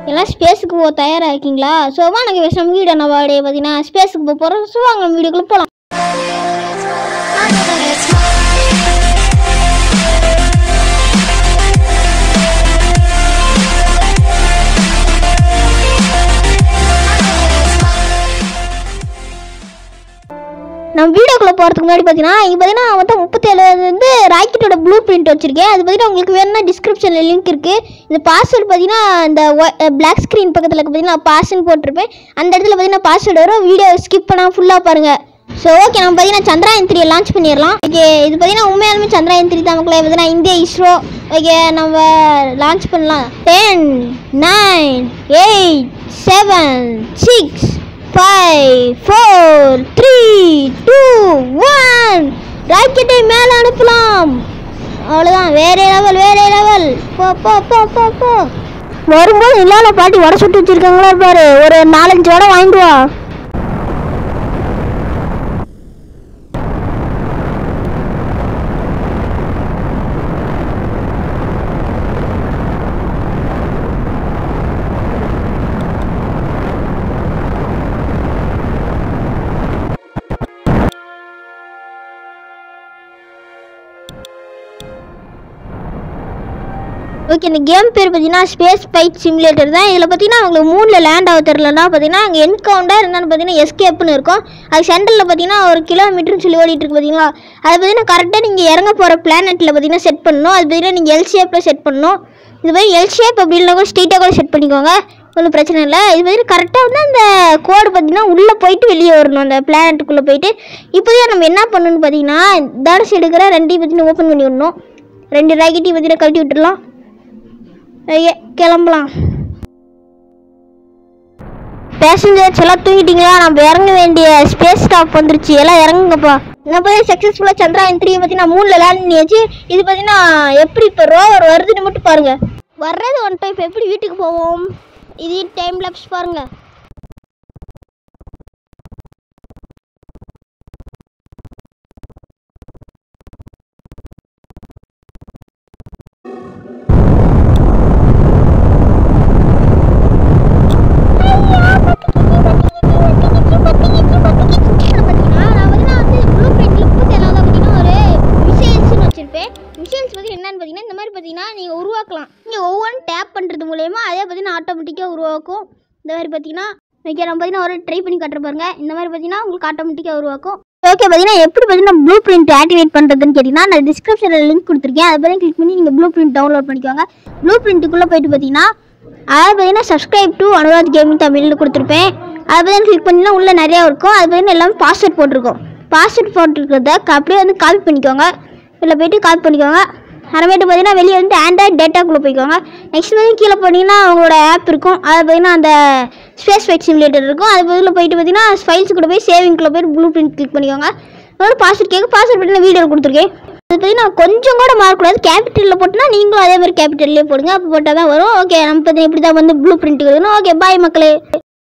எல்லாம் ஸ்பேஸுக்கு போக தயாராக இருக்கீங்களா? ஸோ வாங்க விஷயம் வீடியோ நம்ம பார்த்தீங்கன்னா ஸ்பேஸுக்கு போக போகிறோம். ஸோ வாங்க வீடியோக்குள்ளே போகலாம். நம்ம வீடியோக்குள்ளே போகிறதுக்கு முன்னாடி பார்த்தீங்கன்னா இங்கே பார்த்தீங்கன்னா மொத்தம் 37 வந்து ராக்கெட்டோட ப்ளூ பிரிண்ட் வச்சுருக்கேன். அது பார்த்தீங்கன்னா உங்களுக்கு வேணும்னா டிஸ்கிரிப்ஷனில் லிங்க் இருக்குது. இந்த பாஸ்வேர்டு பார்த்தீங்கன்னா இந்த பிளாக் ஸ்க்ரீன் பக்கத்தில் பார்த்தீங்கன்னா பாஸ்வேர்டு போட்டிருப்பேன். அந்த இடத்துல பார்த்தீங்கன்னா பாஸ்வேர்டு வரும். வீடியோ ஸ்கிப் பண்ணால் ஃபுல்லாக பாருங்கள். ஸோ ஓகே, நம்ம பார்த்தீங்கன்னா சந்திராயன் 3 லான்ச் பண்ணிடலாம். ஓகே, இது பார்த்தீங்கன்னா உண்மையாலுமே சந்திராயன் 3 தான் மக்களே. பார்த்தீங்கன்னா இந்தியா இஸ்ரோ. ஓகே, நம்ம லான்ச் பண்ணலாம். 10 9 8 7 6 5 4 3 2 1 ராக்கெட்டை மேலே அனுப்பலாம். அவ்வளோதான், வேற லெவல். போ வரும்போது இல்லாத பாட்டி வடை சுட்டு வச்சிருக்காங்களா பாரு. ஒரு 4-5 வடை வாங்கிட்டு வா. ஓகே, இந்த கேம் பேர் பார்த்தீங்கன்னா ஸ்பேஸ் ஃபைட் சிமுலேட்டர் தான். இதில் பார்த்தீங்கன்னா உங்களுக்கு மூணில் லேண்ட் ஆக தெரிலன்னா பார்த்தீங்கன்னா அங்கே என்கவுண்டர் என்னென்னு பார்த்தீங்கன்னா எஸ்கேப்னு இருக்கும். அது சென்டரில் பார்த்தீங்கன்னா 1 கிலோமீட்டர்னு சொல்லி ஓடிட்டு இருக்கு பார்த்தீங்களா. அது பார்த்தீங்கன்னா கரெக்டாக நீங்கள் இறங்க போகிற பிளானெட்டில் பார்த்தீங்கன்னா செட் பண்ணணும். அது பார்த்தீங்கன்னா நீங்கள் எல் ஷேப்பில் செட் பண்ணணும். இது மாதிரி எல் ஷேப் அப்படின்னா கூட ஸ்ட்ரெயிட்டாக கூட செட் பண்ணிக்கோங்க, ஒன்றும் பிரச்சனை இல்லை. இது பார்த்தீங்கன்னா கரெக்டாக வந்து அந்த கோடு பார்த்தீங்கன்னா உள்ளே போயிட்டு வெளியே வரணும், அந்த பிளானெட்டுக்குள்ளே போயிட்டு. இப்போதான் நம்ம என்ன பண்ணணும்னு பார்த்தீங்கன்னா தடஸ் எடுக்கிற 2 பார்த்தீங்கன்னா ஓப்பன் பண்ணி விடணும். 2 ராக்கெட்டையும் பார்த்தீங்கன்னா கழட்டி விட்டுடலாம். கிளம்பலாம். பேசஞ்சர்ஸ் எல்லாம் தூங்கிட்டீங்களா? நம்ம இறங்க வேண்டிய ஸ்பேஸ் ஸ்டாப் வந்துருச்சு. எல்லாம் இறங்குங்கப்பா. என்ன பார்த்தீங்கன்னா சக்ஸஸ்ஃபுல்லாக சந்திராயன் 3 பார்த்தீங்கன்னா 3 லேண்ட் பண்ணியாச்சு. இது பார்த்தீங்கன்னா எப்படி இப்போ ரோவர் வருதுன்னு மட்டும் பாருங்க. வர்றது ஒன் டைம் எப்படி வீட்டுக்கு போவோம். இது டைம் லேப்ஸ் பாருங்க. இந்த மாதிரி பார்த்தீங்கன்னா நீங்கள் உருவாக்கலாம். நீங்கள் ஒவ்வொன்றும் டேப் பண்ணுறது மூலயமா அதே பார்த்தீங்கன்னா ஆட்டோமேட்டிக்காக உருவாக்கும். இந்த மாதிரி பார்த்தீங்கன்னா ஓகே, நம்ம பார்த்தீங்கன்னா ஒரு ட்ரை பண்ணி காட்டுற பாருங்க. இந்த மாதிரி பார்த்தீங்கன்னா உங்களுக்கு ஆட்டோமேட்டிக்காக உருவாக்கும். ஓகே, பார்த்தீங்கன்னா எப்படி பார்த்தீங்கன்னா ப்ளூ பிரிண்ட் ஆக்டிவேட் பண்ணுறதுன்னு கேட்டிங்கன்னா நான் டிஸ்கிரிப்ஷனில் லிங்க் கொடுத்துருக்கேன். அதை பற்றி கிளிக் பண்ணி நீங்கள் ப்ளூ பிரிண்ட் டவுன்லோட் பண்ணிக்கோங்க. ப்ளூ பிரிண்ட்டுக்குள்ளே போயிட்டு பார்த்தீங்கன்னா அதாவது பார்த்தீங்கன்னா சப்ஸ்கிரைப் டு அனுராத் கேமிங் தமிழ்னு கொடுத்துருப்பேன். அதை பார்த்தீங்கன்னா கிளிக் பண்ணிங்கன்னா உள்ளே நிறையா இருக்கும். அது பார்த்தீங்கன்னா எல்லாமே பாஸ்வேர்ட் போட்டிருக்கோம். பாஸ்வேர்ட் போட்டிருக்கிறத அப்படியே வந்து காப்பி பண்ணிக்கோங்க. இல்லை போய்ட்டு காப்பி பண்ணிக்கோங்க. அப்புறமேட்டு பார்த்தீங்கன்னா வெளியே வந்து ஆண்ட்ராய்ட் டேட்டாக்குள்ளே போய்க்கோங்க. நெக்ஸ்ட் வந்து கீழே போனீங்கன்னா உங்களோட ஆப் இருக்கும். அது பார்த்தீங்கன்னா அந்த ஸ்பேஸ் ஃபைட் சிமுலேட்டர் இருக்கும். அது பதில் போயிட்டு பார்த்தீங்கன்னா ஃபைல்ஸ் கூட போய் சேவிங்குள்ளே போய் ப்ளூ பிரிண்ட் கிளிக் பண்ணிக்கோங்க. அதோட பாஸ்வேர்ட் பாஸ்வேர்ட் பார்த்தீங்கன்னா வீடியோ கொடுத்துருக்கேன். அது பார்த்தீங்கன்னா கொஞ்சம் கூட மாறக்கூடாது. கேபிட்டலில் போட்டுனா நீங்களும் அதே மாதிரி கேபிட்டல்லே போடுங்க. அப்போ போட்டால் தான் வரும். ஓகே, நம்ம பார்த்தீங்கன்னா இப்படி தான் வந்து ப்ளூ பிரிண்ட் இருக்குதுன்னு. ஓகே, பாய் மக்களே.